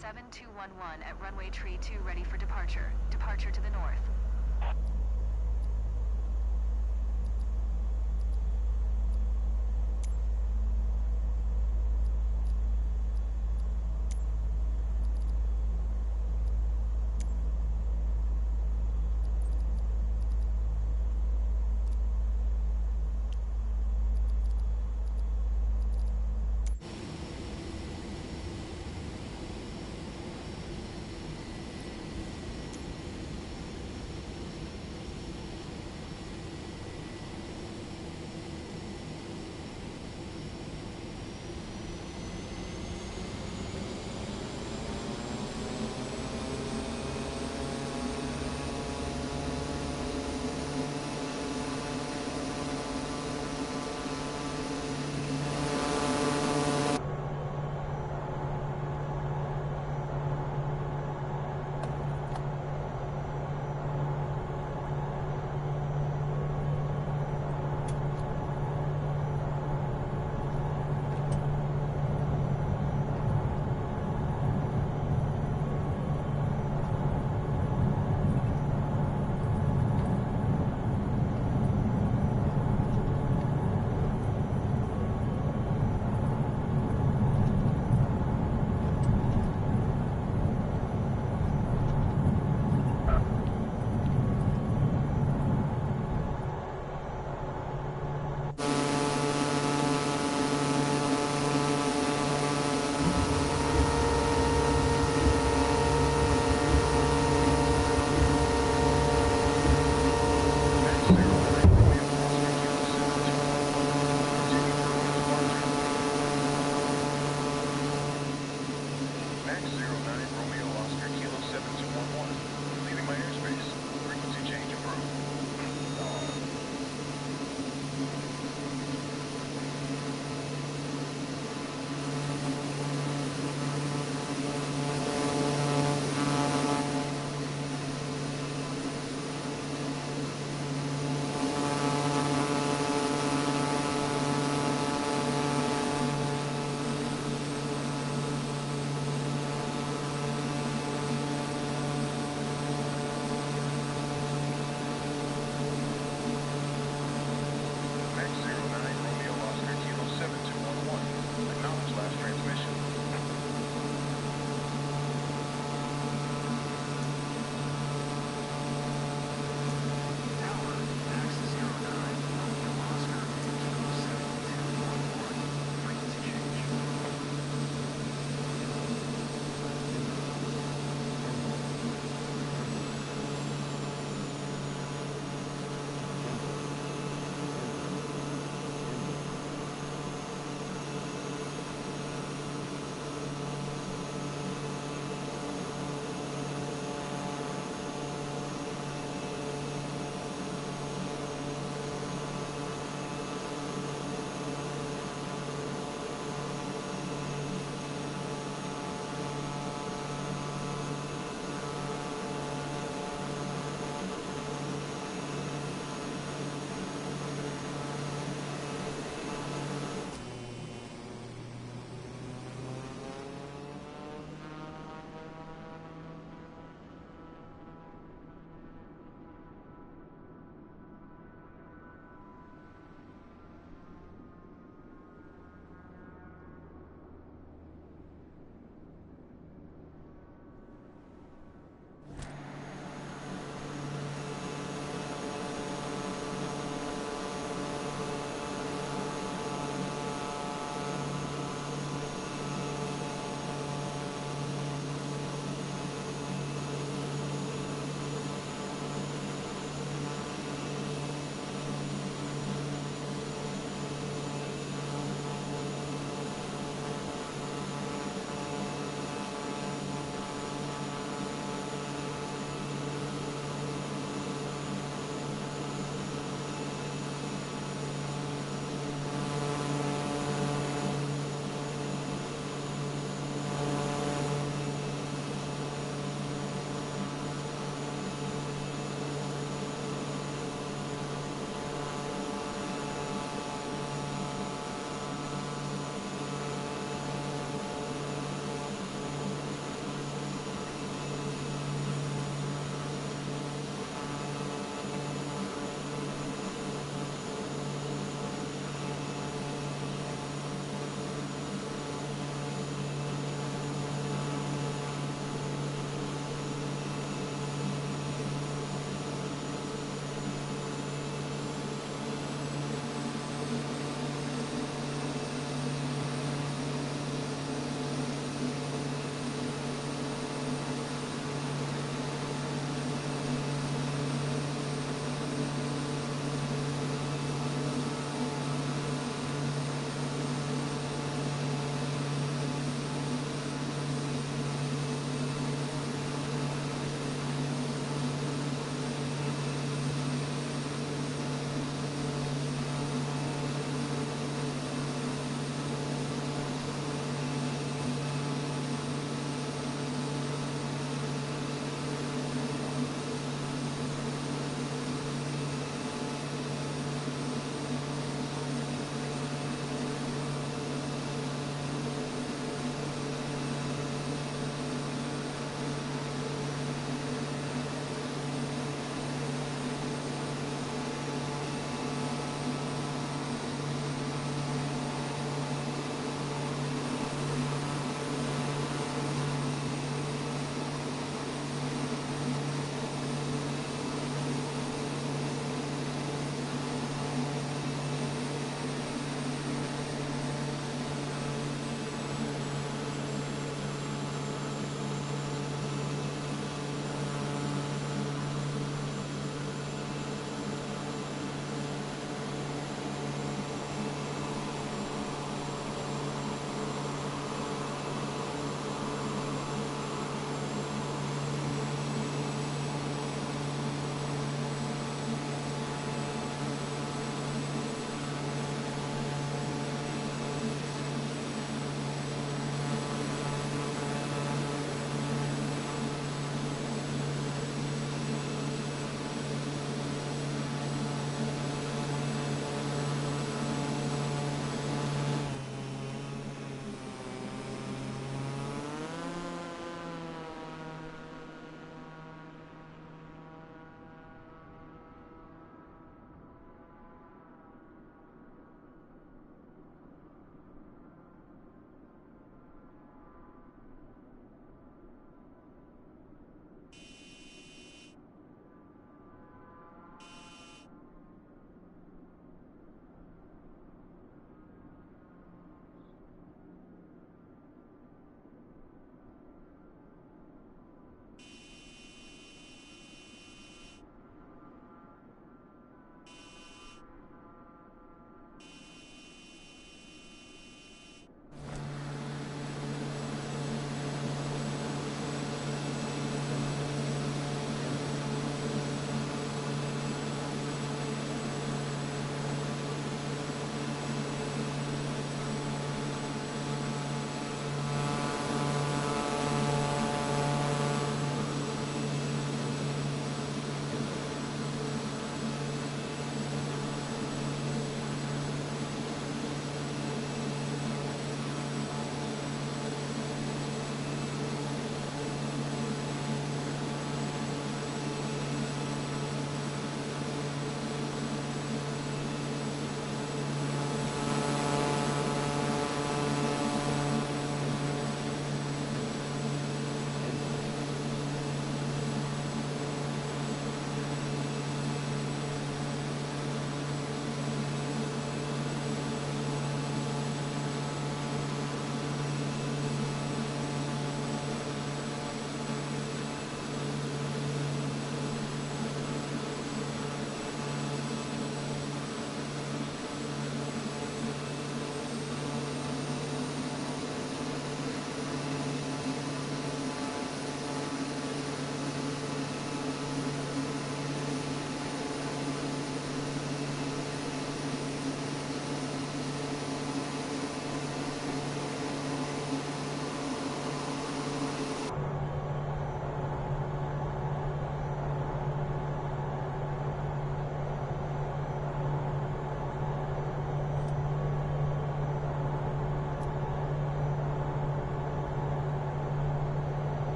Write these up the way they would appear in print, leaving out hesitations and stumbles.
7211 at runway tree 2 ready for departure. Departure to the north.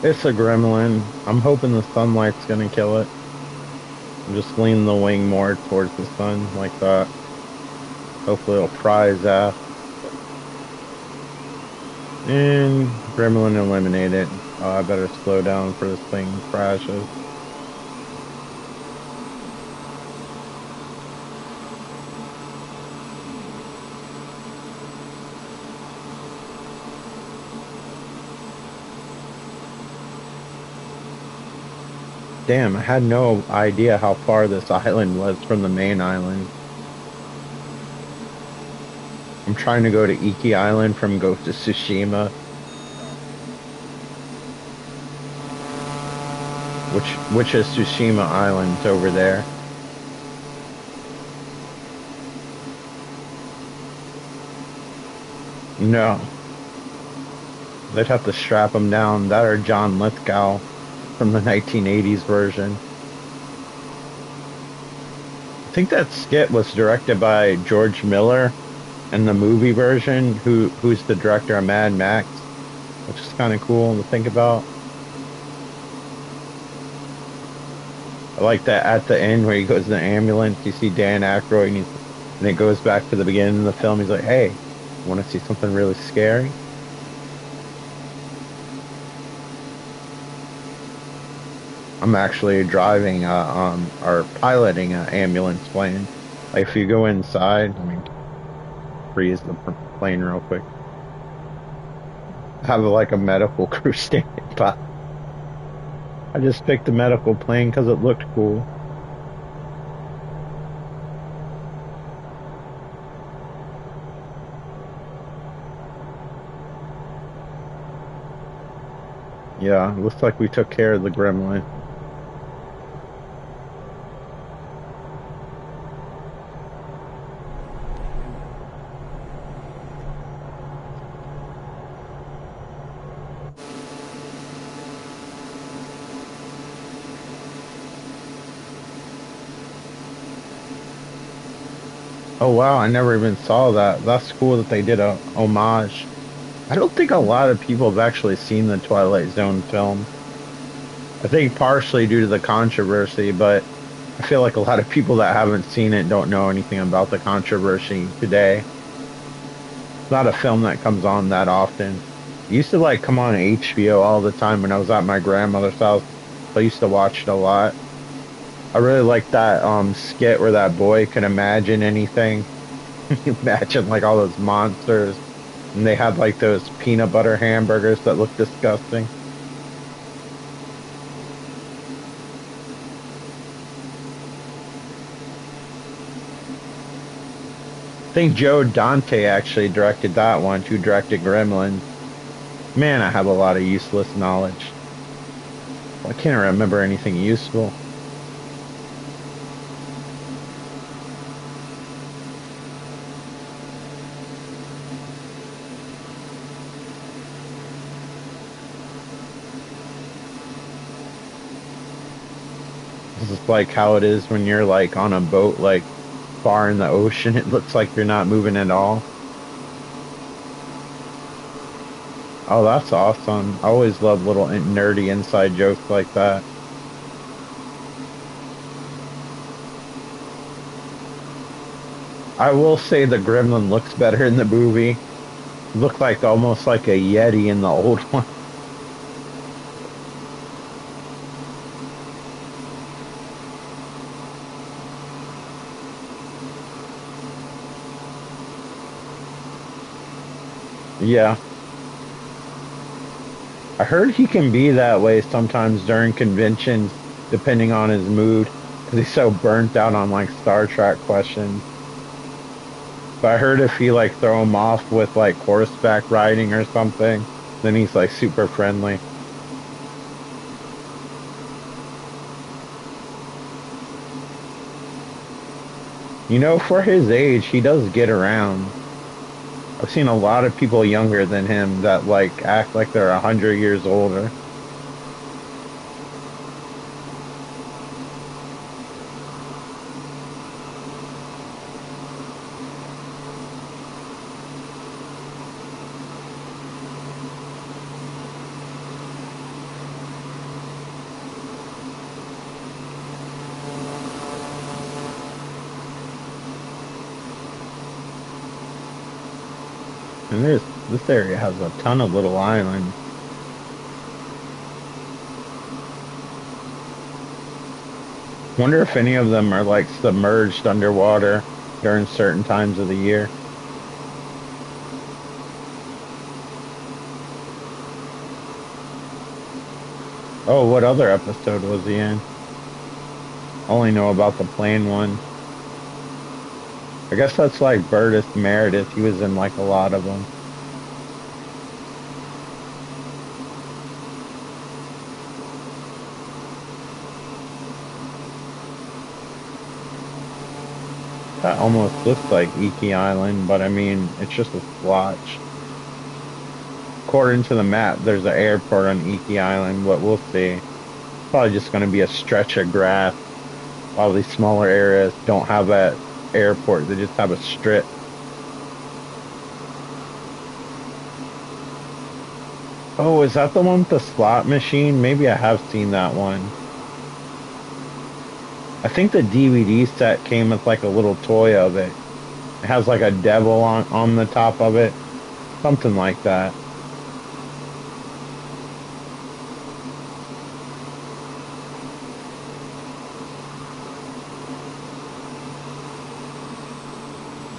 It's a gremlin. I'm hoping the sunlight's gonna kill it. I'm just leaning the wing more towards the sun like that. Hopefully it'll pry his ass. And gremlin eliminated. Oh, I better slow down for this thing crashes. Damn, I had no idea how far this island was from the main island. I'm trying to go to Iki Island from Ghost of Tsushima, which is Tsushima Islands over there. No, they'd have to strap him down. That or John Lithgow from the 1980s version. I think that skit was directed by George Miller in the movie version, who's the director of Mad Max, which is kind of cool to think about. I like that at the end where he goes in the ambulance, you see Dan Aykroyd, and it goes back to the beginning of the film. He's like, "Hey, want to see something really scary?" I'm actually driving, or piloting an ambulance plane. Like if you go inside, I mean, freeze the plane real quick. Have like a medical crew standing by. I just picked the medical plane because it looked cool. Yeah, looks like we took care of the gremlin. Oh wow, I never even saw that. That's cool that they did a homage. I don't think a lot of people have actually seen the Twilight Zone film. I think partially due to the controversy, but I feel like a lot of people that haven't seen it don't know anything about the controversy today. It's not a film that comes on that often. It used to like come on HBO all the time when I was at my grandmother's house. I used to watch it a lot. I really like that skit where that boy can imagine anything. Imagine like all those monsters. And they had like those peanut butter hamburgers that look disgusting. I think Joe Dante actually directed that one, who directed Gremlins. Man, I have a lot of useless knowledge. Well, I can't remember anything useful. This is like how it is when you're like on a boat, like far in the ocean. It looks like you're not moving at all. Oh, that's awesome. I always love little nerdy inside jokes like that. I will say the gremlin looks better in the movie. Looked like almost like a Yeti in the old one. Yeah. I heard he can be that way sometimes during conventions, depending on his mood, because he's so burnt out on like Star Trek questions. But I heard if you like throw him off with like horseback riding or something, then he's like super friendly. You know, for his age, he does get around. I've seen a lot of people younger than him that like act like they're 100 years older. And this area has a ton of little islands. Wonder if any of them are like submerged underwater during certain times of the year. Oh, what other episode was he in? I only know about the plane one. I guess that's like Burtis Meredith. He was in like a lot of them. That almost looks like Iki Island, but I mean, it's just a splotch. According to the map, there's an airport on Iki Island, but we'll see. Probably just going to be a stretch of grass. A lot of these smaller areas don't have that airport. They just have a strip. Oh, is that the one with the slot machine? Maybe I have seen that one. I think the DVD set came with like a little toy of it. It has like a devil on the top of it. Something like that.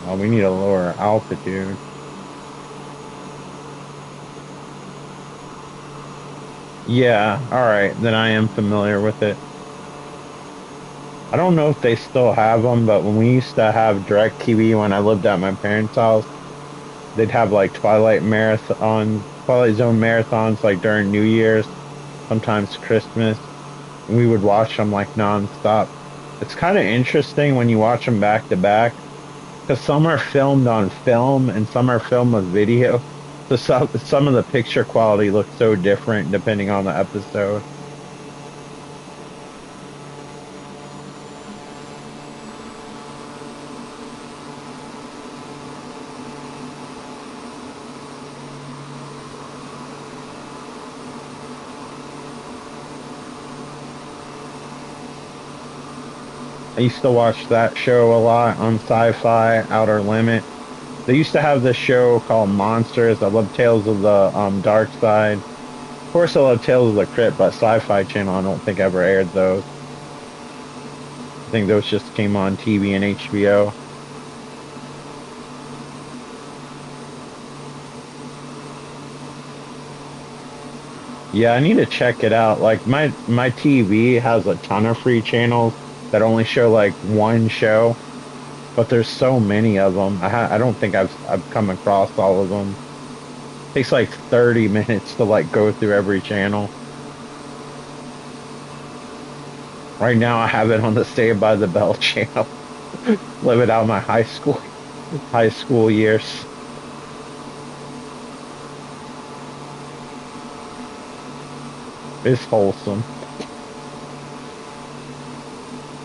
Oh, we need a lower altitude. Yeah, all right. Then I am familiar with it. I don't know if they still have them, but when we used to have DirecTV when I lived at my parents' house, they'd have like Twilight Zone marathons like during New Year's, sometimes Christmas. And we would watch them like nonstop. It's kind of interesting when you watch them back to back because some are filmed on film and some are filmed with video. So some of the picture quality looks so different depending on the episode. I used to watch that show a lot on Sci-Fi, Outer Limit. They used to have this show called Monsters. I love Tales of the Dark Side. Of course, I love Tales of the Crypt, but Sci-Fi Channel I don't think ever aired those. I think those just came on TV and HBO. Yeah, I need to check it out. Like my TV has a ton of free channels that only show like one show, but there's so many of them. I don't think I've come across all of them. Takes like 30 minutes to like go through every channel. Right now I have it on the Saved by the Bell channel. Living out my high school years. It's wholesome.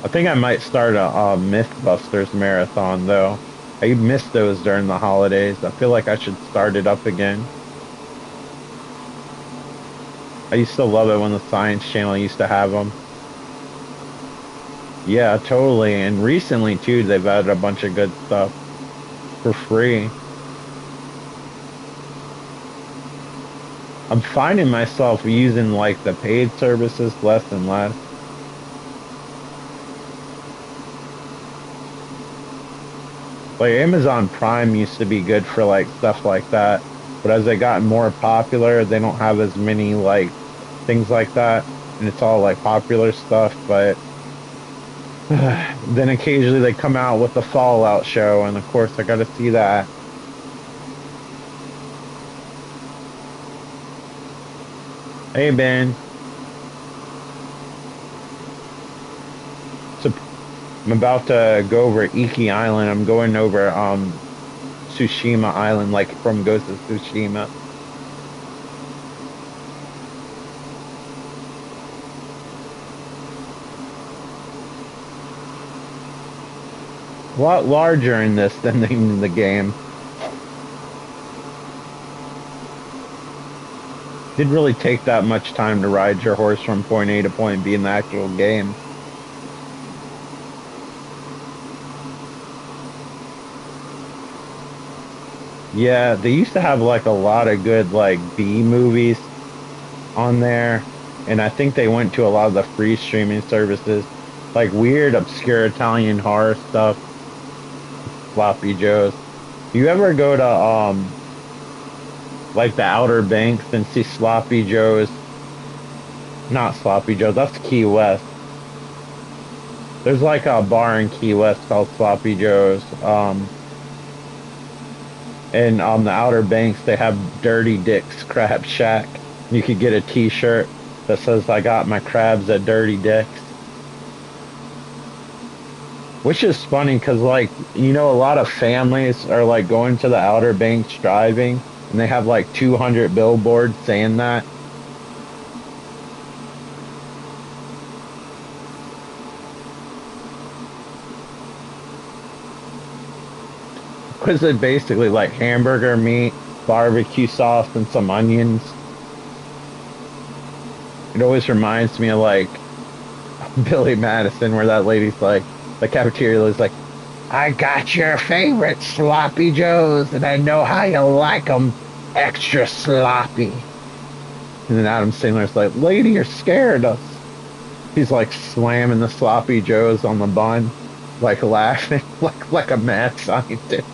I think I might start a Mythbusters marathon though. I missed those during the holidays. I feel like I should start it up again. I used to love it when the Science Channel used to have them. Yeah, totally. And recently too, they've added a bunch of good stuff for free. I'm finding myself using like the paid services less and less. Like Amazon Prime used to be good for like stuff like that, but as they got more popular, they don't have as many like things like that, and it's all like popular stuff. But then occasionally they come out with the Fallout show, and of course I got to see that. Hey Ben, so I'm about to go over Iki Island. I'm going over Tsushima Island, like from Ghost of Tsushima. A lot larger in this than in the game. Didn't really take that much time to ride your horse from point A to point B in the actual game. Yeah, they used to have like a lot of good like B movies on there, and I think they went to a lot of the free streaming services, like weird, obscure Italian horror stuff, Sloppy Joes. You ever go to like the Outer Banks and see Sloppy Joes? Not Sloppy Joe, that's Key West. There's like a bar in Key West called Sloppy Joe's. And on the Outer Banks, they have Dirty Dick's Crab Shack. You could get a t-shirt that says, I got my crabs at Dirty Dick's. Which is funny because, like, a lot of families are like going to the Outer Banks driving and they have like 200 billboards saying that. Because it basically like hamburger meat, barbecue sauce, and some onions. It always reminds me of like Billy Madison, where that lady's like, the cafeteria is like, I got your favorite sloppy joes, and I know how you like them extra sloppy. And then Adam Sandler's like, lady, you're scared us. He's like slamming the sloppy joes on the bun, like laughing, like a mad scientist.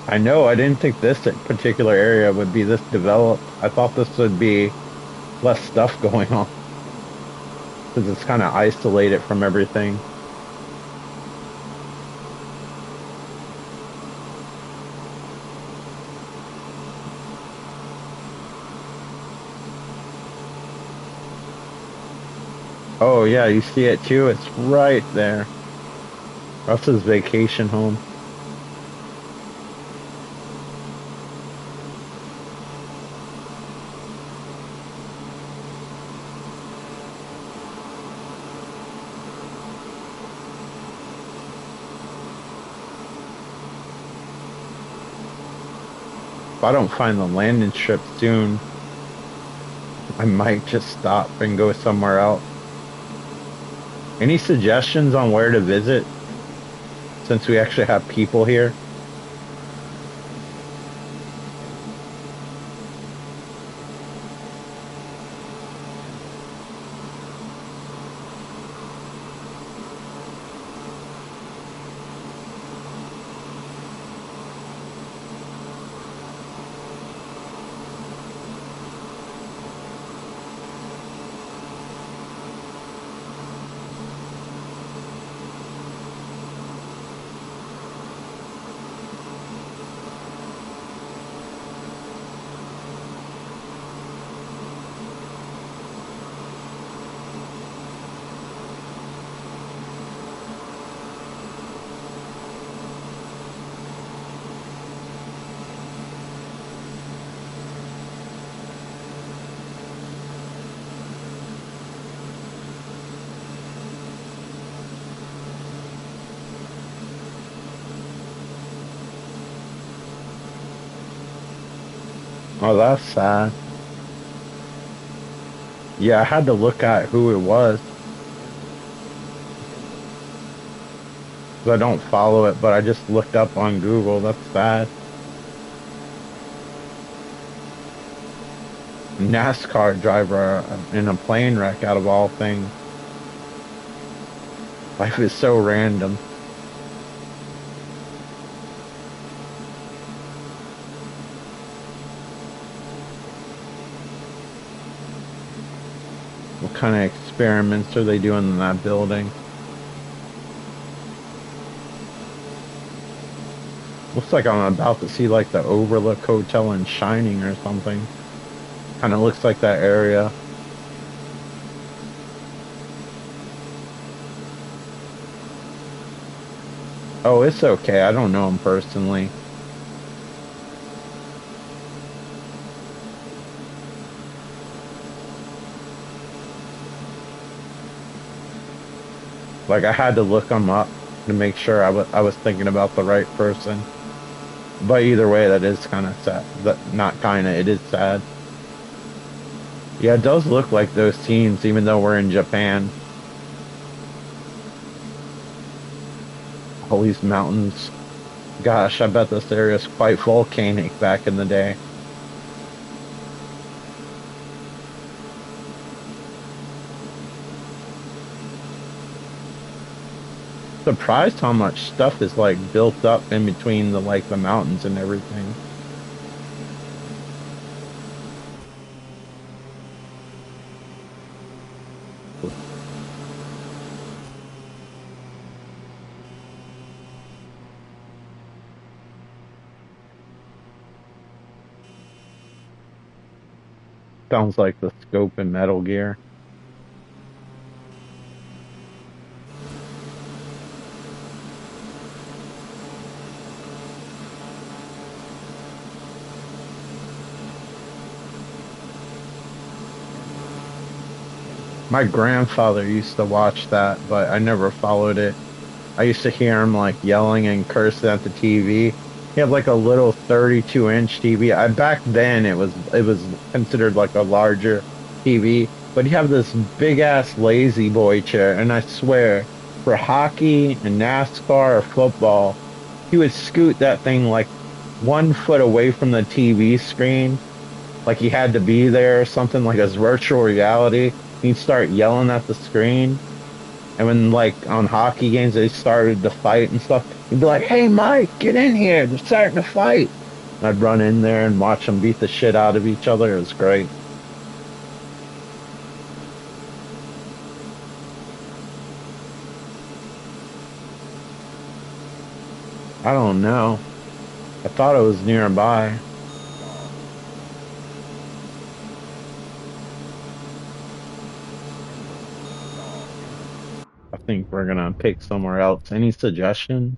I know, I didn't think this particular area would be this developed. I thought this would be less stuff going on because it's kind of isolated from everything. Oh yeah, you see it too. It's right there. Russ's vacation home. If I don't find the landing strip soon, I might just stop and go somewhere else. Any suggestions on where to visit since we actually have people here? Oh, that's sad. Yeah, I had to look at who it was 'cause I don't follow it, but I just looked up on Google. That's sad. NASCAR driver in a plane wreck out of all things. Life is so random. What kind of experiments are they doing in that building? Looks like I'm about to see like the Overlook Hotel in Shining or something. Kind of looks like that area. Oh, it's okay. I don't know him personally. Like I had to look him up to make sure I was thinking about the right person. But either way, that is kind of sad. That not kind of, it is sad. Yeah, it does look like those scenes, even though we're in Japan. All these mountains. Gosh, I bet this area is quite volcanic back in the day. Surprised how much stuff is like built up in between the mountains and everything. Sounds like the scope in Metal Gear. My grandfather used to watch that, but I never followed it. I used to hear him like yelling and cursing at the TV. He had like a little 32-inch TV. Back then it was considered like a larger TV, but he had this big ass lazy boy chair, and I swear for hockey and NASCAR or football, he would scoot that thing like 1 foot away from the TV screen, like he had to be there or something, like as virtual reality. He'd start yelling at the screen. And when like on hockey games they started to fight and stuff, he'd be like, "Hey Mike, get in here. They're starting to fight." And I'd run in there and watch them beat the shit out of each other. It was great. I don't know. I thought it was nearby. I think we're gonna pick somewhere else. Any suggestion?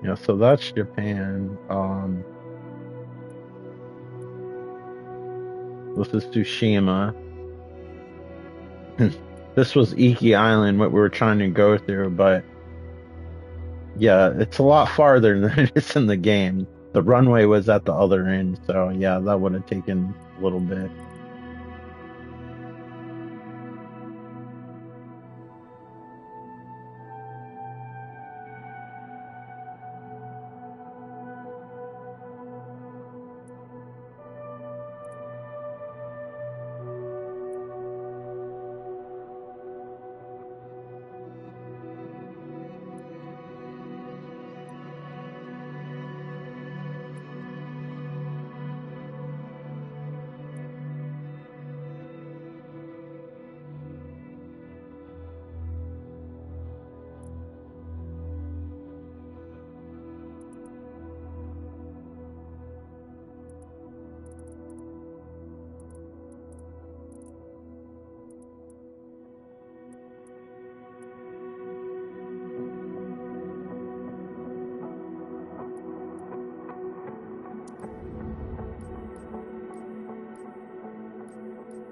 Yeah, so that's Japan. This is Tsushima. This was Iki Island, what we were trying to go through, but yeah, it's a lot farther than it is in the game. The runway was at the other end, so yeah, that would have taken a little bit.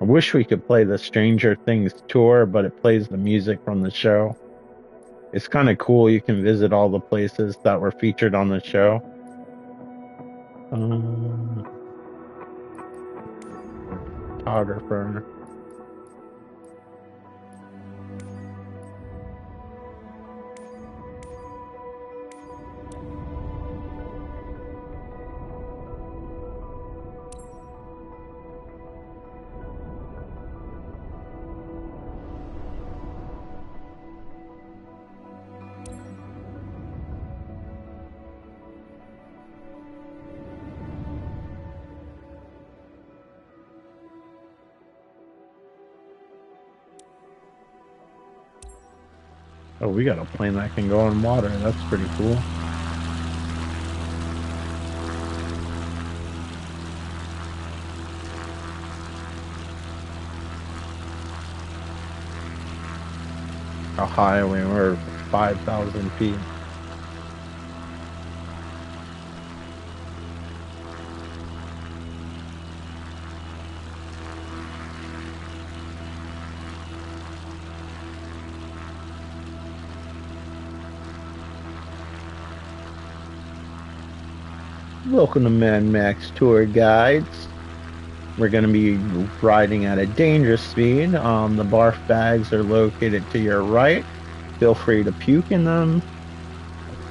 I wish we could play the Stranger Things tour, but it plays the music from the show. It's kind of cool. You can visit all the places that were featured on the show. Um, Photographer. Oh, we got a plane that can go on water. That's pretty cool. How high we were, 5,000 feet. Welcome to Mad Max Tour Guides. We're going to be riding at a dangerous speed. The barf bags are located to your right. Feel free to puke in them.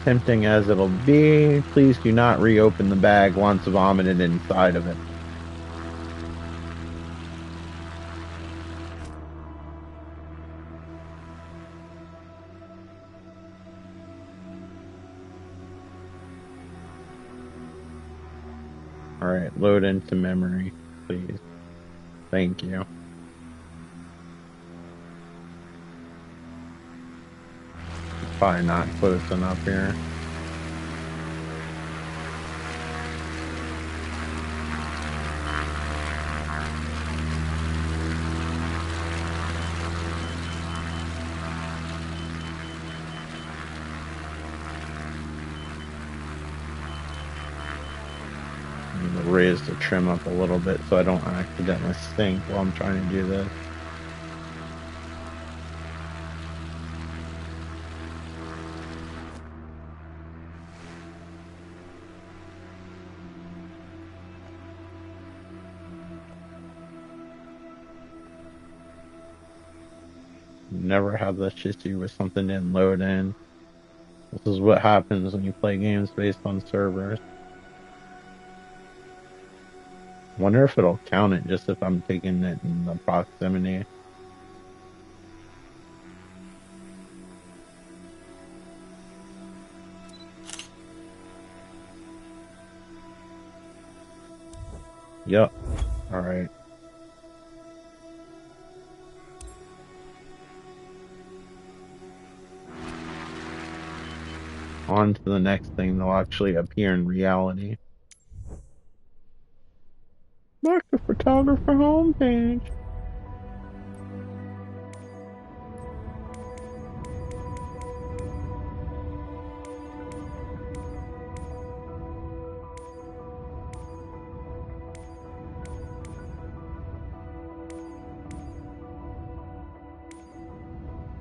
Tempting as it'll be, please do not reopen the bag once vomited inside of it. All right, load into memory, please. Thank you. Probably not close enough here. I'm gonna raise the trim up a little bit so I don't accidentally sink while I'm trying to do this. Never had this issue where something didn't load in. This is what happens when you play games based on servers. Wonder if it'll count it just if I'm taking it in the proximity. Yep. All right. On to the next thing that'll actually appear in reality. Back to photographer homepage.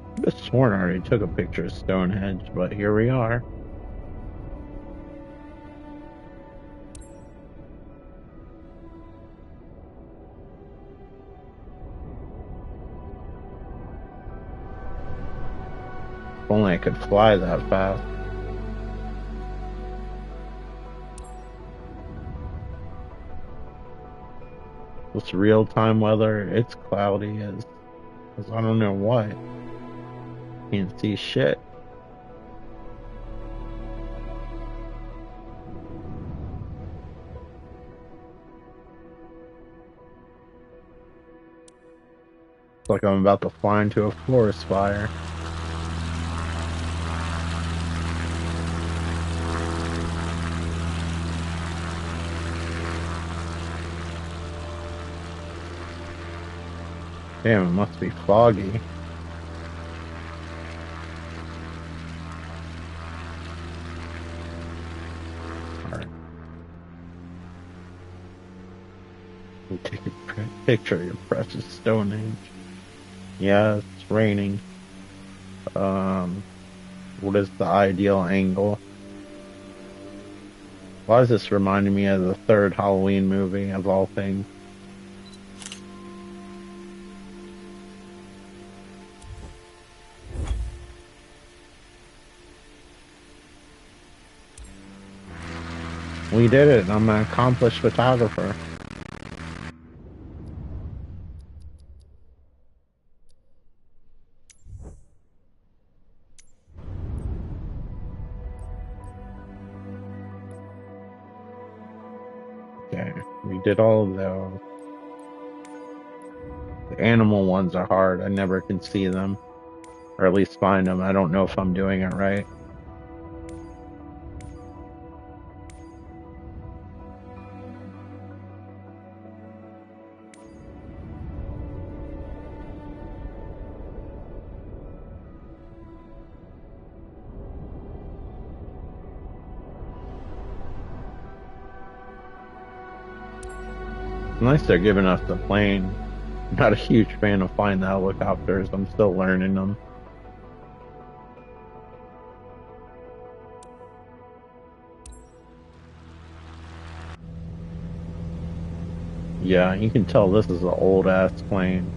I could have sworn I already took a picture of Stonehenge, but here we are. If only I could fly that fast. This real-time weather, it's cloudy as I don't know what. Can't see shit. It's like I'm about to fly into a forest fire. Damn, it must be foggy. Alright. We take a picture of your precious Stonehenge. Yeah, it's raining. What is the ideal angle? Why is this reminding me of the third Halloween movie of all things? We did it. I'm an accomplished photographer. Okay, we did all of those. The animal ones are hard. I never can see them, or at least find them. I don't know if I'm doing it right. Nice they're giving us the plane. I'm not a huge fan of flying the helicopters. I'm still learning them. Yeah, you can tell this is an old ass plane.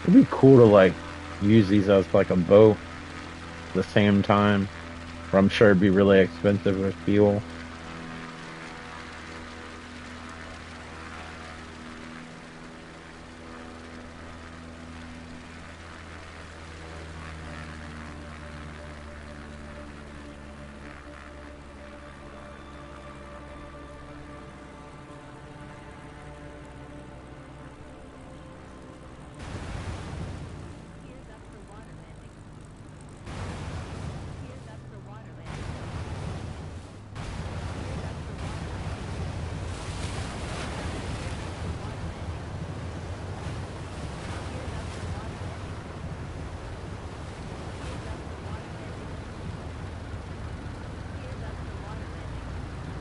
It'd be cool to like use these as like a boat at the same time. But I'm sure it'd be really expensive with fuel. Gears up for water landing. Gears up for water landing. Gears up for water landing. Gears up for water landing. Gears up for water landing. Gears up for water landing. Gears up for water landing.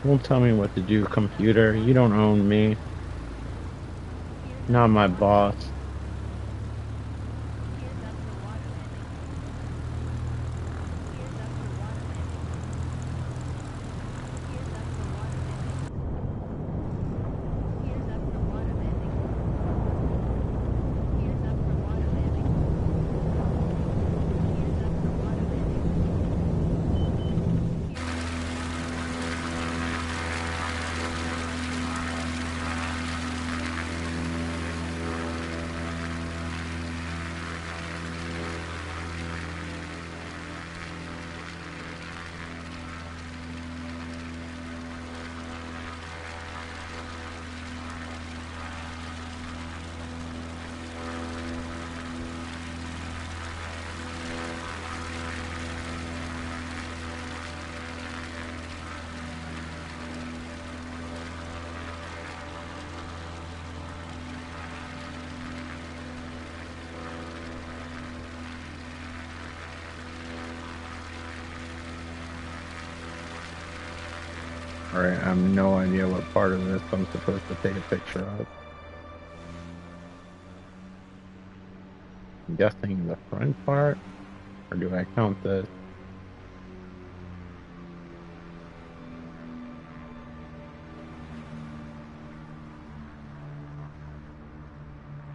Don't tell me what to do, computer. You don't own me. Gears up Not for my water landing. boss. Gears up for water landing. Gears up for water landing. Gears up for water landing. Gears up for water landing. Gears up for water landing. Gears up for water Alright, I have no idea what part of this I'm supposed to take a picture of. I'm guessing the front part, or do I count this?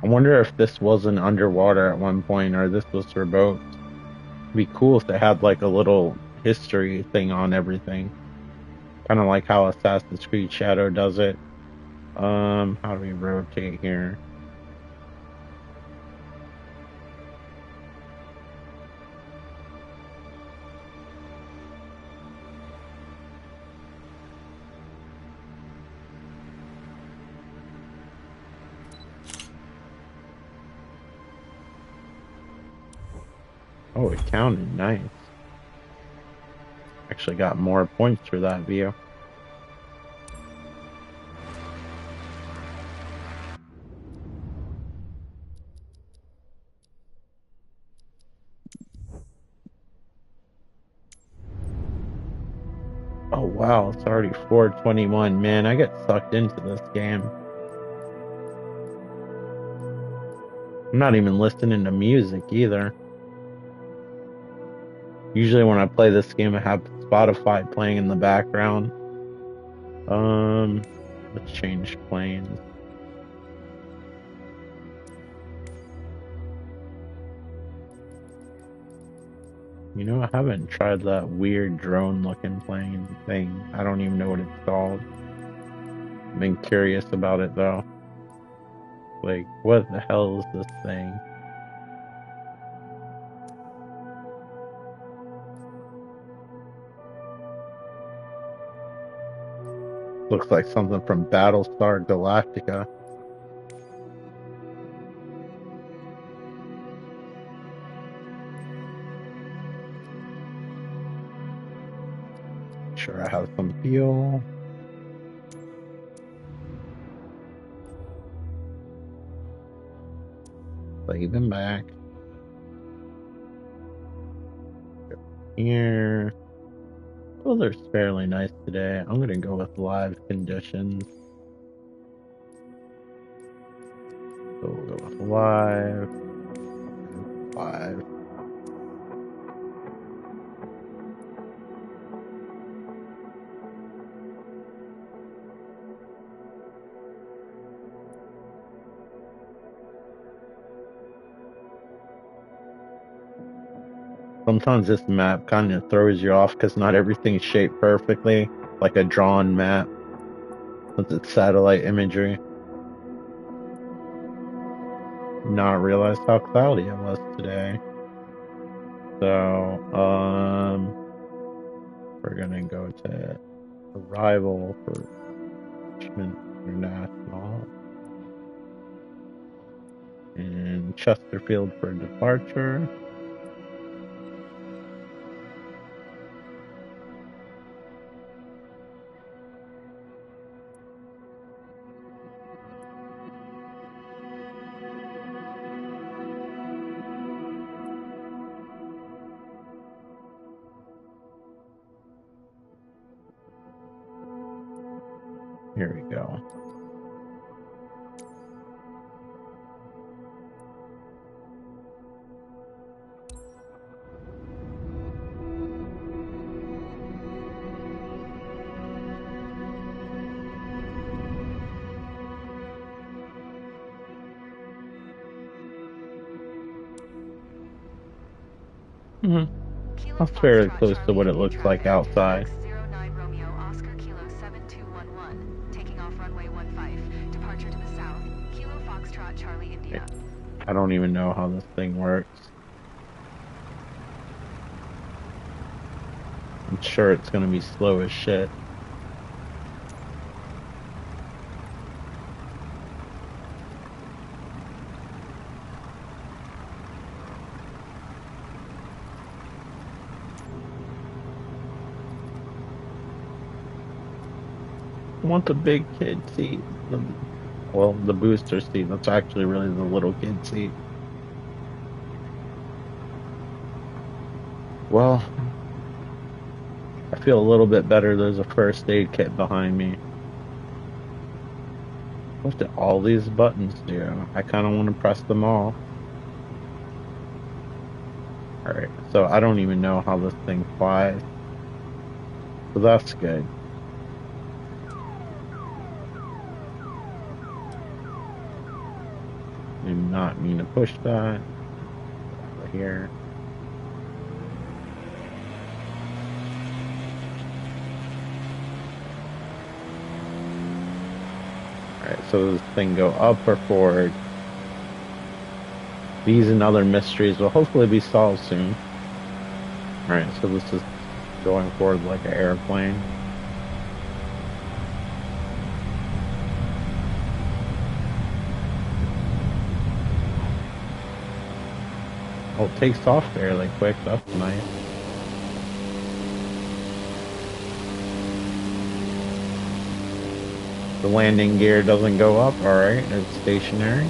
I wonder if this wasn't underwater at one point, or this was for boats. It'd be cool if they had like a little history thing on everything. Kind of like how Assassin's Creed Shadow does it. How do we rotate here? Oh, it counted. Nice. Actually got more points for that view. Oh wow, it's already 4:21. Man, I get sucked into this game. I'm not even listening to music either. Usually when I play this game, I have Spotify playing in the background. Um, let's change planes. You know, I haven't tried that weird drone looking plane thing. I don't even know what it's called. I've been curious about it though. Like, what the hell is this thing? Looks like something from Battlestar Galactica. Sure, I have some fuel. Leave them back. Here. Weather's fairly nice today. I'm gonna go with live conditions. So we'll go with live. Live. Sometimes this map kind of throws you off because not everything's shaped perfectly, like a drawn map with its satellite imagery. Not realized how cloudy it was today. So, we're gonna go to arrival for Richmond International and Chesterfield for departure. Here we go. Mhm. Kilo That's fairly Foxtrot close to Charlie what it Indy looks like traffic, outside. X09 Romeo Oscar Kilo 7211, taking off runway 15, departure to the south, Kilo Foxtrot Charlie India. I don't even know how this thing works. I'm sure it's gonna be slow as shit. I want the big kid seat. Well, the booster seat. That's actually really the little kid seat. Well, I feel a little bit better. There's a first aid kit behind me. What do all these buttons do? I kind of want to press them all. Alright, so I don't even know how this thing flies. So that's good. I do not mean to push that. Over here. Alright, so does this thing go up or forward? These and other mysteries will hopefully be solved soon. Alright, so this is going forward like an airplane. Oh, it takes off fairly quick. That's nice. The landing gear doesn't go up. Alright, it's stationary.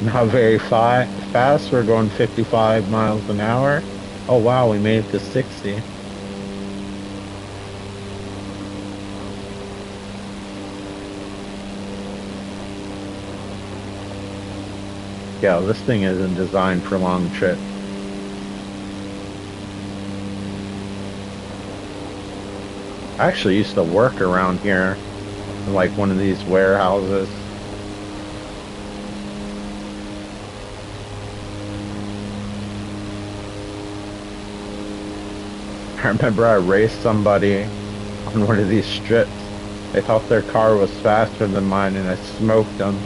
Not very fast. We're going 55 miles an hour. Oh wow, we made it to 60. Yeah, this thing isn't designed for long trips. I actually used to work around here in like one of these warehouses. I remember I raced somebody on one of these strips. They thought their car was faster than mine and I smoked them.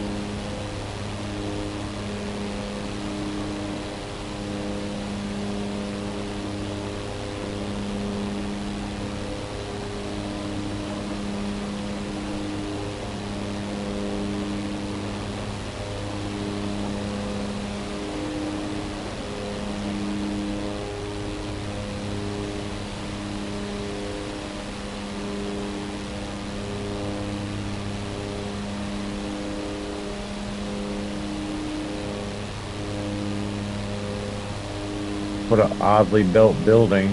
What an oddly built building.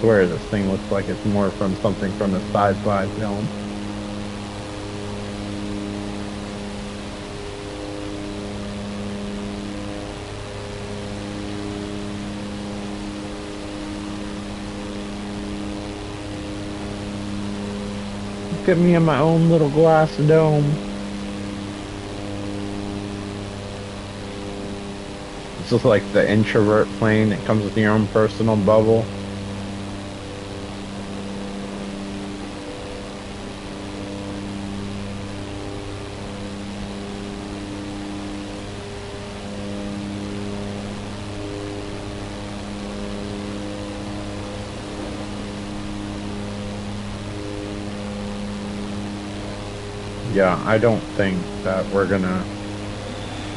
swear this thing looks like it's more from something from a sci-fi film. Look at me in my own little glass dome. It's just like the introvert plane. It comes with your own personal bubble. Yeah, I don't think that we're gonna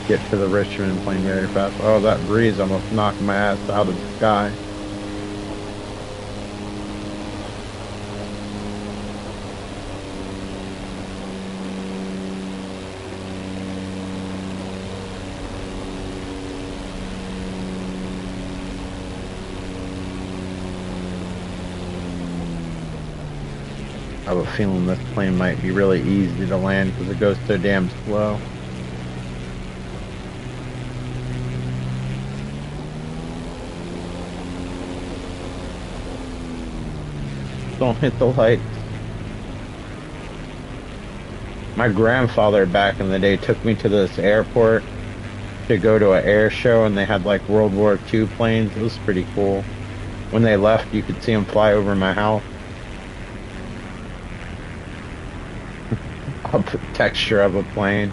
get to the Richmond plane very fast. Oh, that breeze almost knocked my ass out of the sky. I have a feeling this plane might be really easy to land because it goes so damn slow. Don't hit the lights. My grandfather back in the day took me to this airport to go to an air show, and they had like World War II planes. It was pretty cool. When they left, you could see them fly over my house. A texture of a plane.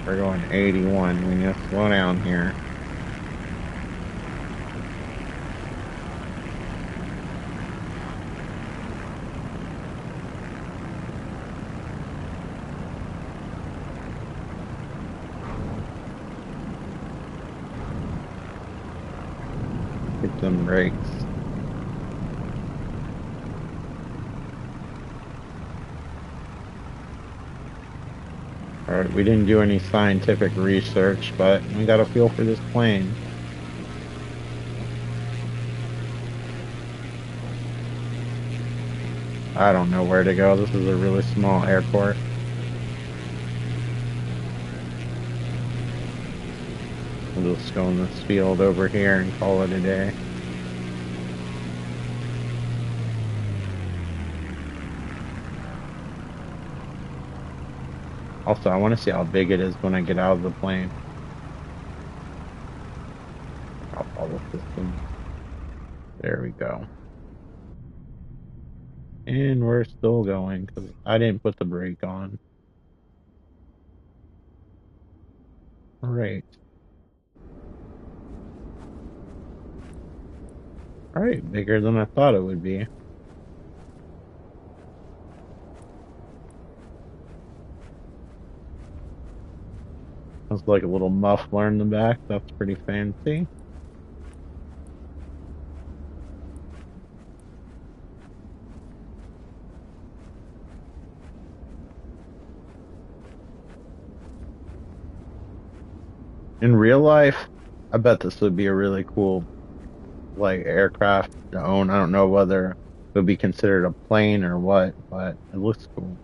We're going 81. We need to slow down here. Hit them brakes. Alright, we didn't do any scientific research, but we got a feel for this plane. I don't know where to go. This is a really small airport. We'll just go in this field over here and call it a day. Also, I want to see how big it is when I get out of the plane. I'll follow the system. There we go. And we're still going because I didn't put the brake on. Alright. Alright, bigger than I thought it would be. There's like a little muffler in the back. That's pretty fancy. In real life, I bet this would be a really cool like aircraft to own. I don't know whether it would be considered a plane or what, but it looks cool.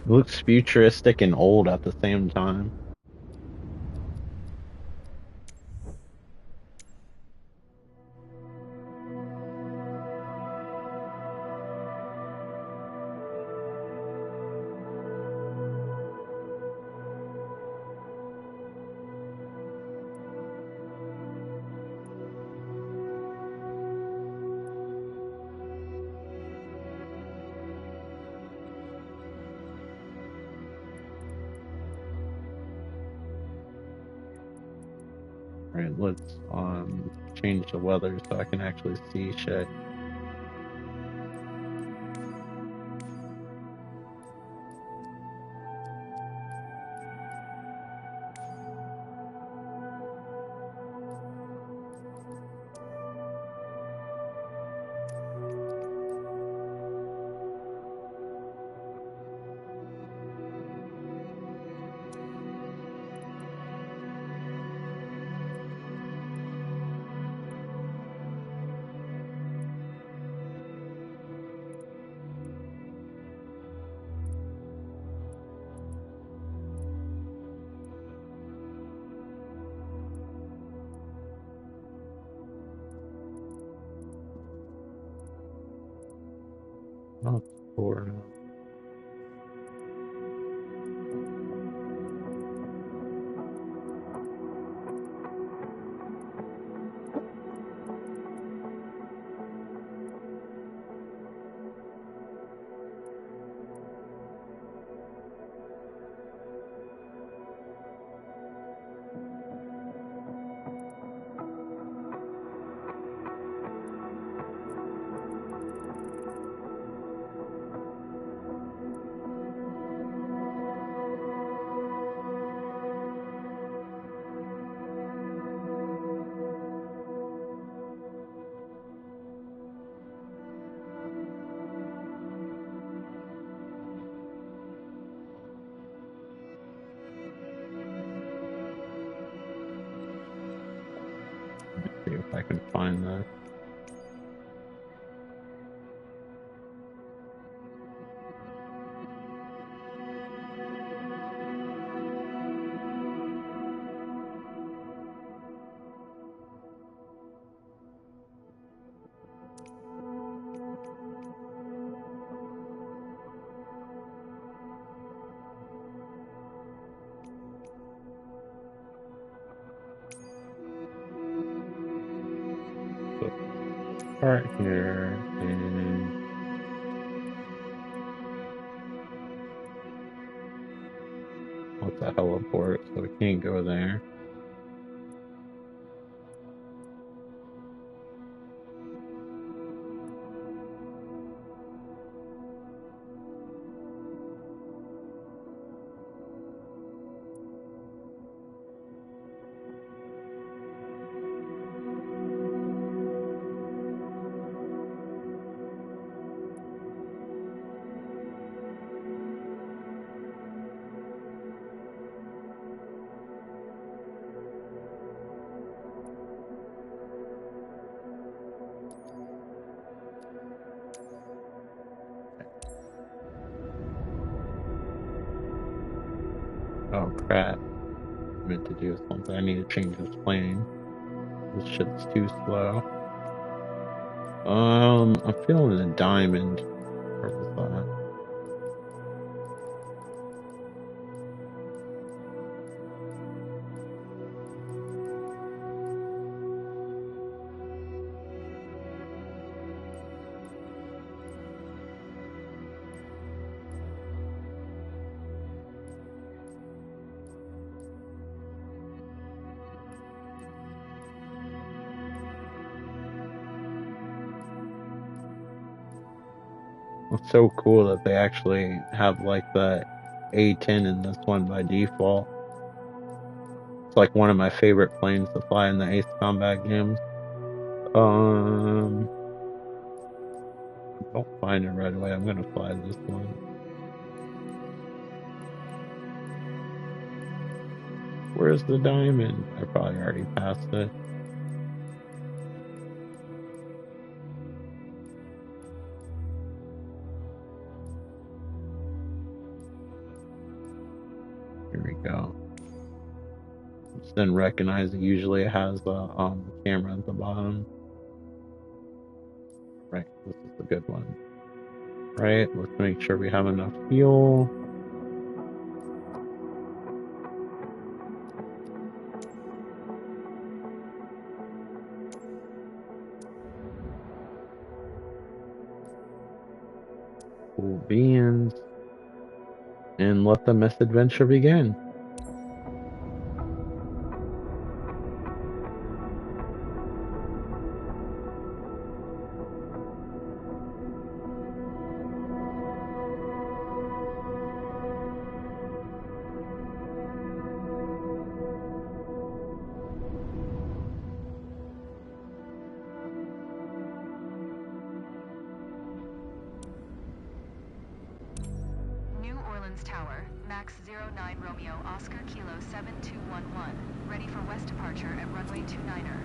It looks futuristic and old at the same time. All right, let's change the weather so I can actually see shit. Not for see if I can find that. So start here and what's a heliport? So we can't go there. Oh crap. I meant to do something. I need to change this plane. This shit's too slow. I'm feeling a diamond. Where was that? It's so cool that they actually have like the A10 in this one by default. It's like one of my favorite planes to fly in the Ace Combat games. Um, don't find it right away. I'm gonna fly this one. Where's the diamond? I probably already passed it. Here we go. Just didn't recognize it. Usually it has the camera at the bottom. Right, this is the good one. Right, let's make sure we have enough fuel. Cool beans. And let the misadventure begin. New Orleans Tower, Max 09 Romeo Oscar Kilo 7211. Ready for west departure at runway 29er.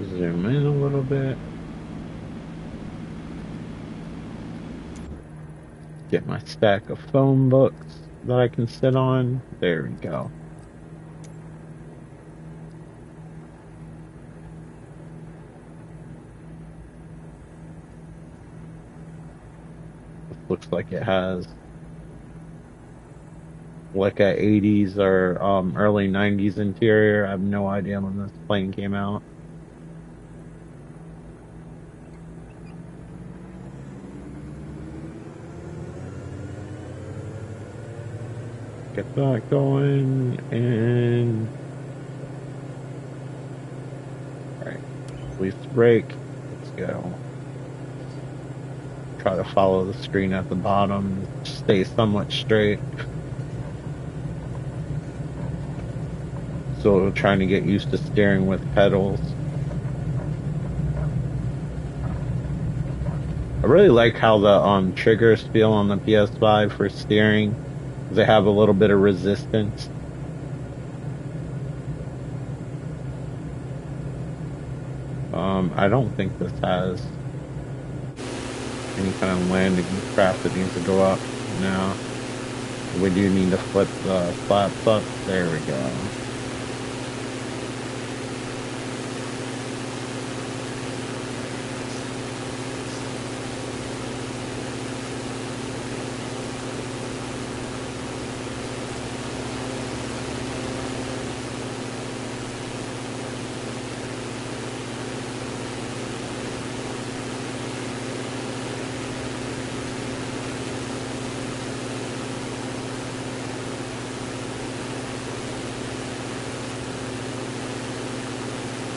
Zoom in a little bit. Get my stack of phone books that I can sit on. There we go. looks like it has like a 80s or early 90s interior. I have no idea when this plane came out. Get that going and all right, release the brake. Let's go. Try to follow the screen at the bottom. Stay somewhat straight. So trying to get used to steering with pedals. I really like how the triggers feel on the PS5 for steering. They have a little bit of resistance. I don't think this has any kind of landing craft that needs to go up now. We do need to flip the flaps up. There we go.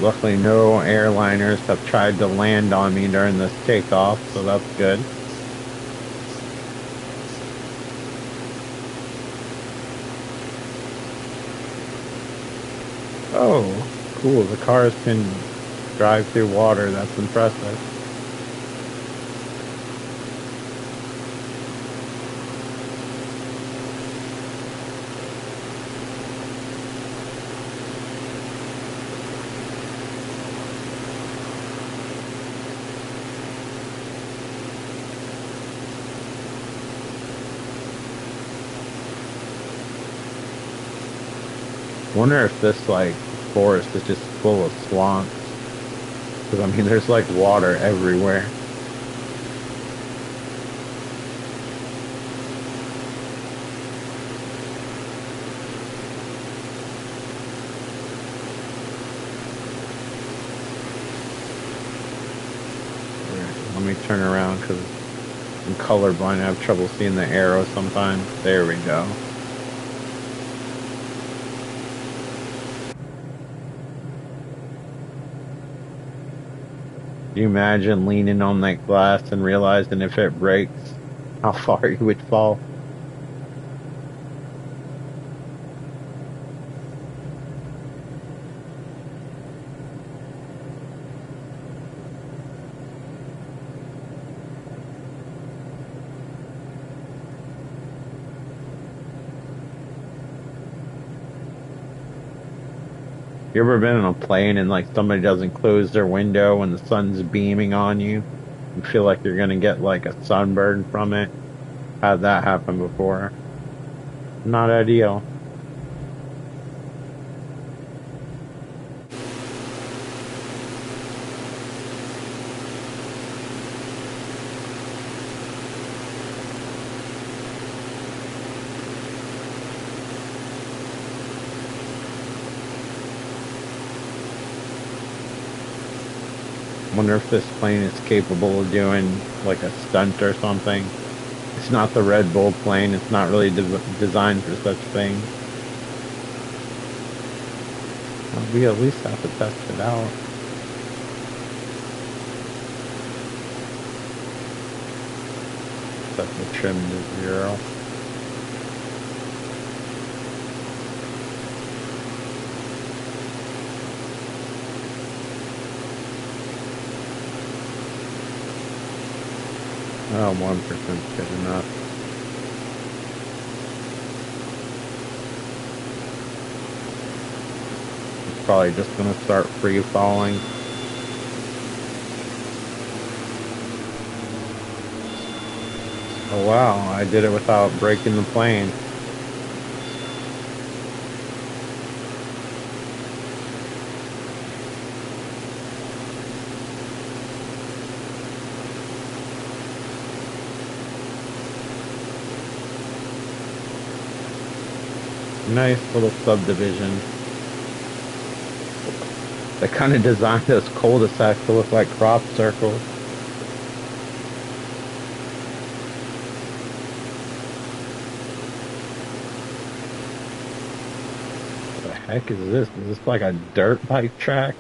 Luckily, no airliners have tried to land on me during this takeoff, so that's good. Oh, cool. The cars can drive through water. That's impressive. Wonder if this like forest is just full of swamps. Because I mean, there's like water everywhere. Alright, let me turn around because I'm colorblind. I have trouble seeing the arrow sometimes. There we go. Do you imagine leaning on that glass and realizing if it breaks, how far you would fall? You ever been in a plane and like somebody doesn't close their window and the sun's beaming on you? You feel like you're gonna get like a sunburn from it. Had that happen before. Not ideal. Wonder if this plane is capable of doing like a stunt or something. It's not the Red Bull plane. It's not really designed for such things. Well, we at least have to test it out. Set the trim to 0. Oh, 1% is good enough. It's probably just gonna start free falling. Oh wow, I did it without breaking the plane. Nice little subdivision. They kind of designed those cul-de-sacs to look like crop circles. What the heck is this? Is this like a dirt bike track?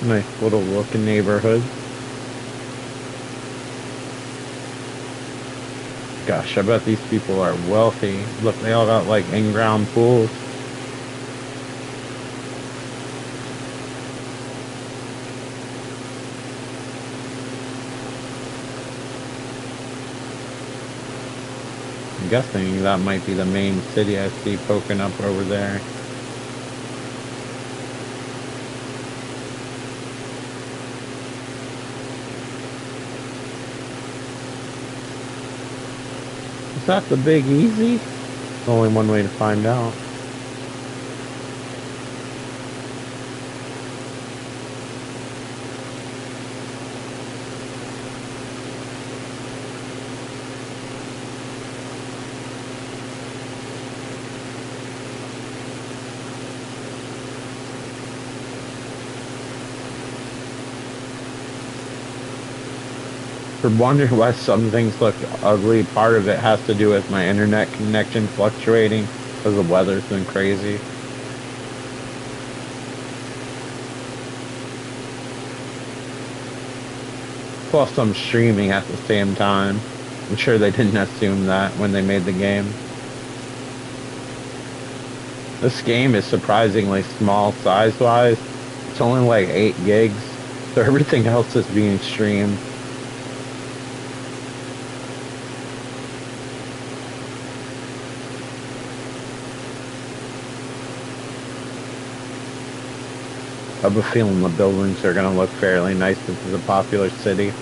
Nice little looking neighborhood. Gosh, I bet these people are wealthy. Look, they all got like in-ground pools. I'm guessing that might be the main city I see poking up over there. Is that the Big Easy? Only one way to find out. For wondering why some things look ugly, part of it has to do with my internet connection fluctuating because the weather's been crazy. Plus, I'm streaming at the same time. I'm sure they didn't assume that when they made the game. This game is surprisingly small size-wise. It's only like 8 gigs, so everything else is being streamed. I have a feeling the buildings are going to look fairly nice. This is a popular city.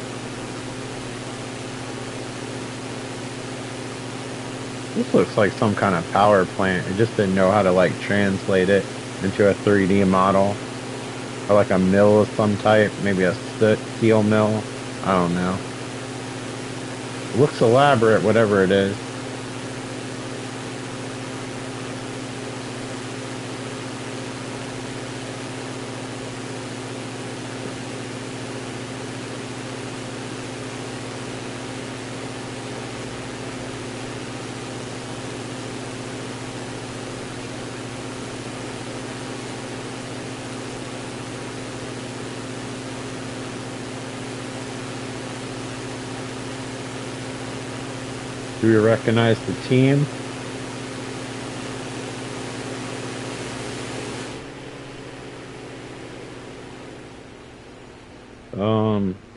This looks like some kind of power plant. It just didn't know how to like translate it into a 3D model. Or like a mill of some type, maybe a steel mill. I don't know. It looks elaborate, whatever it is. Do you recognize the team?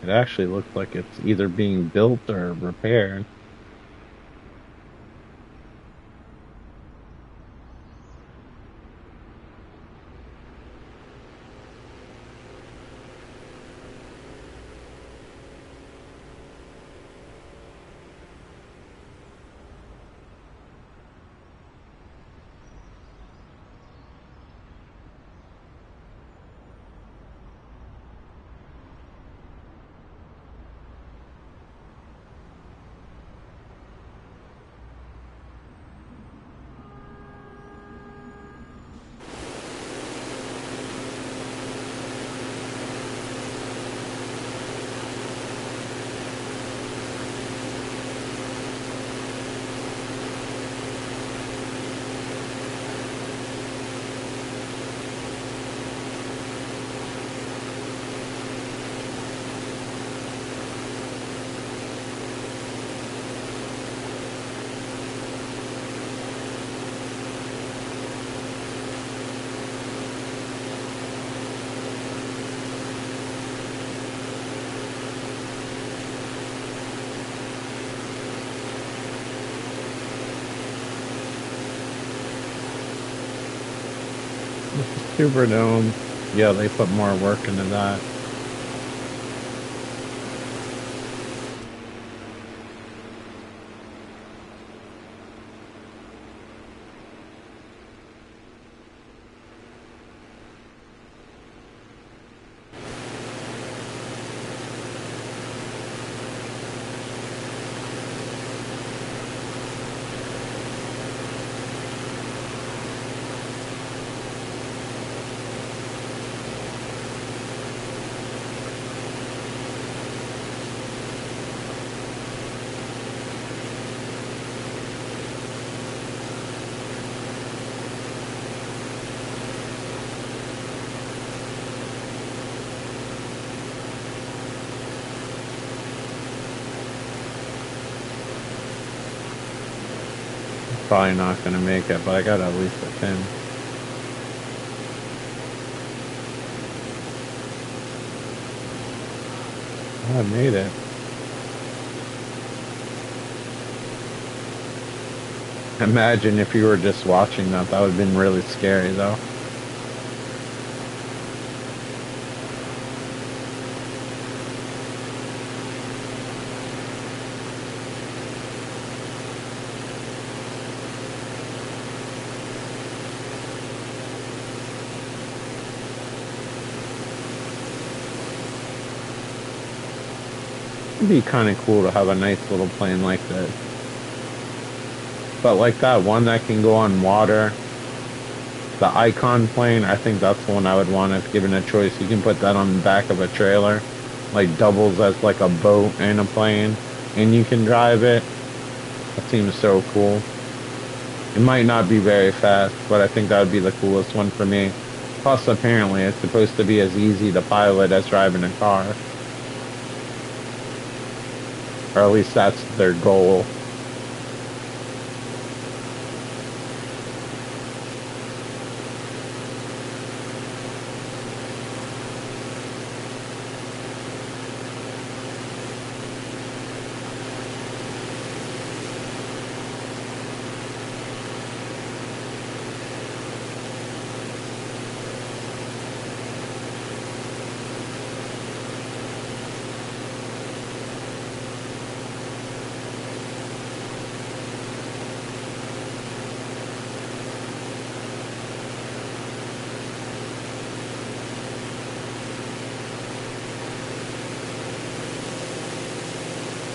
It actually looks like it's either being built or repaired. Superdome. Yeah, they put more work into that. Probably not gonna make it, but I got at least a 10. Oh, I made it. Imagine if you were just watching that. That would have been really scary, though. It'd be kind of cool to have a nice little plane like this. But like that one that can go on water, the Icon plane, I think that's the one I would want if given a choice. You can put that on the back of a trailer, like doubles as like a boat and a plane, and you can drive it. That seems so cool. It might not be very fast, but I think that would be the coolest one for me. Plus, apparently, it's supposed to be as easy to pilot as driving a car. Or at least that's their goal.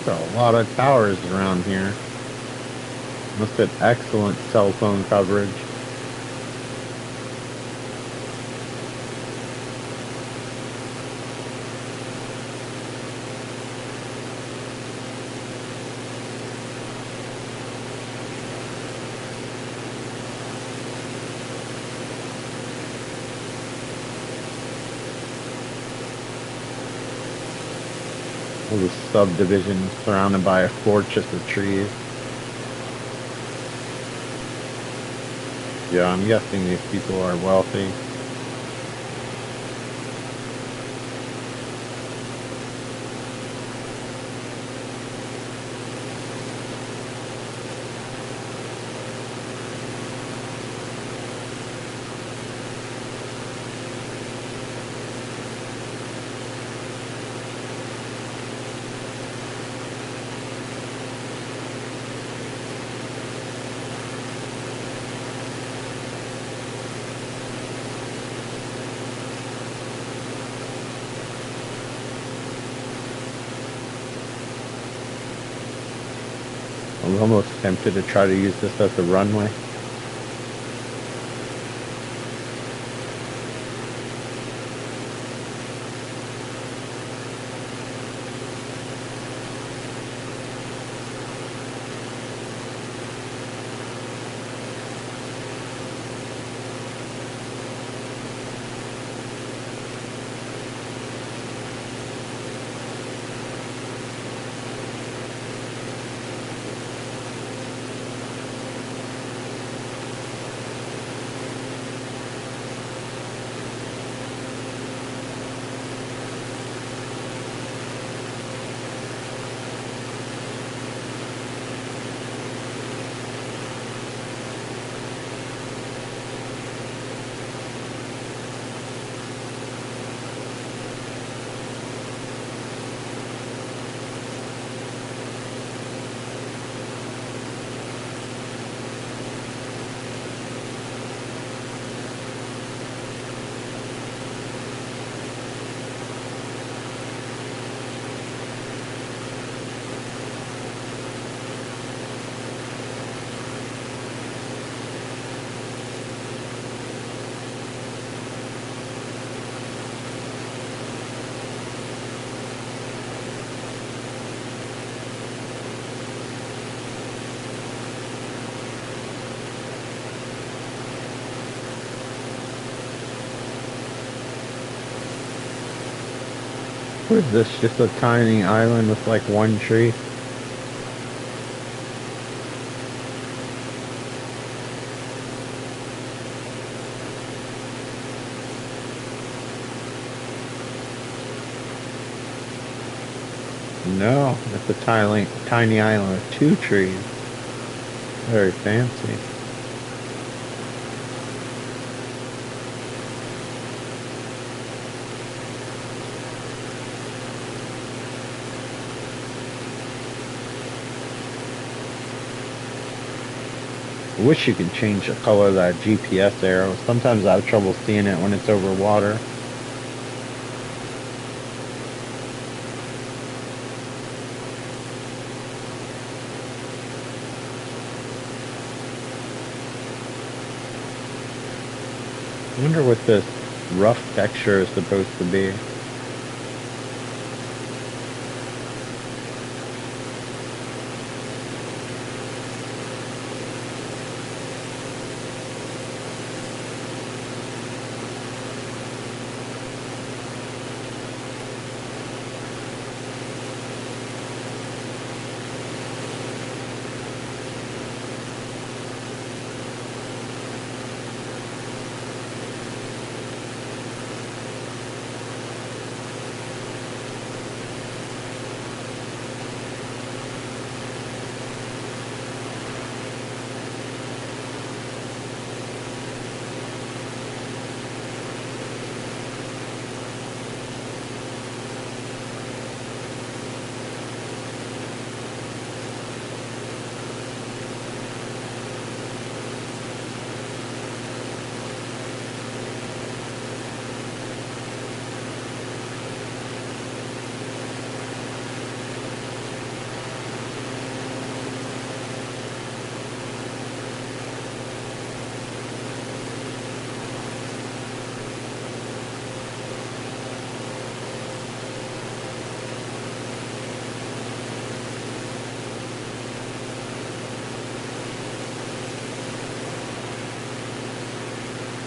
There are a lot of towers around here. Must get excellent cell phone coverage. All the subdivision surrounded by a fortress of trees. Yeah, I'm guessing these people are wealthy. I was almost tempted to try to use this as a runway. What is this? Just a tiny island with like one tree? No, it's a tiny island with two trees. Very fancy. I wish you could change the color of that GPS arrow. Sometimes I have trouble seeing it when it's over water. I wonder what this rough texture is supposed to be.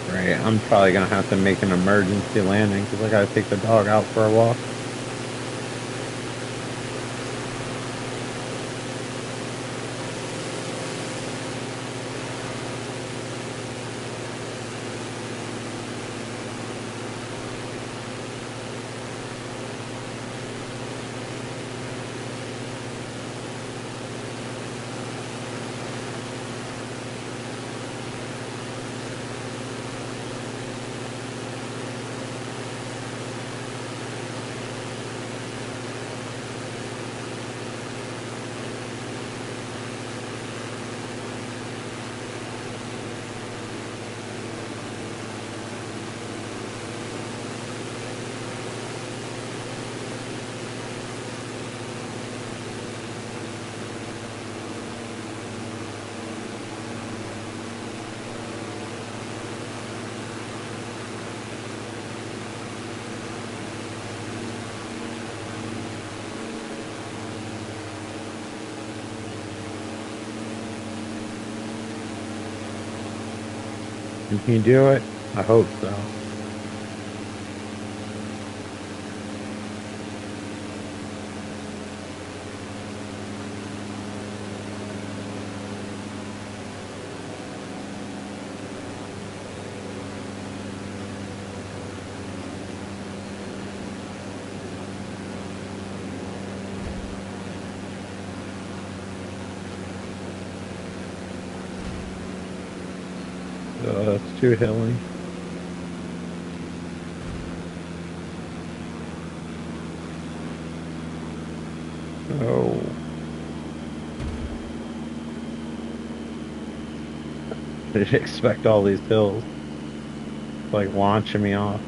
Right, I'm probably gonna have to make an emergency landing because I gotta take the dog out for a walk. Can you do it? I hope so. It's too hilly. Oh, I didn't expect all these hills like launching me off.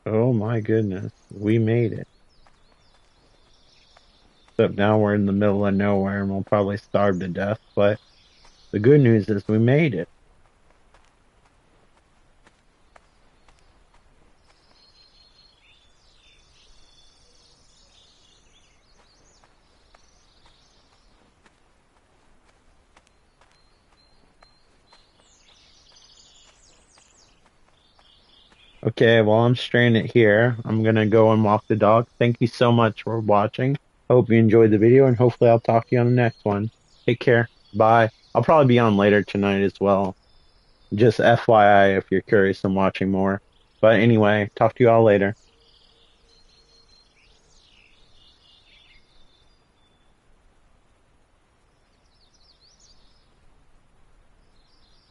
Oh my goodness. We made it. Except now we're in the middle of nowhere and we'll probably starve to death. But the good news is we made it. Okay, well, I'm stranded here. I'm gonna go and walk the dog. Thank you so much for watching. Hope you enjoyed the video and hopefully I'll talk to you on the next one. Take care. Bye. I'll probably be on later tonight as well. Just FYI if you're curious and watching more. But anyway, talk to you all later.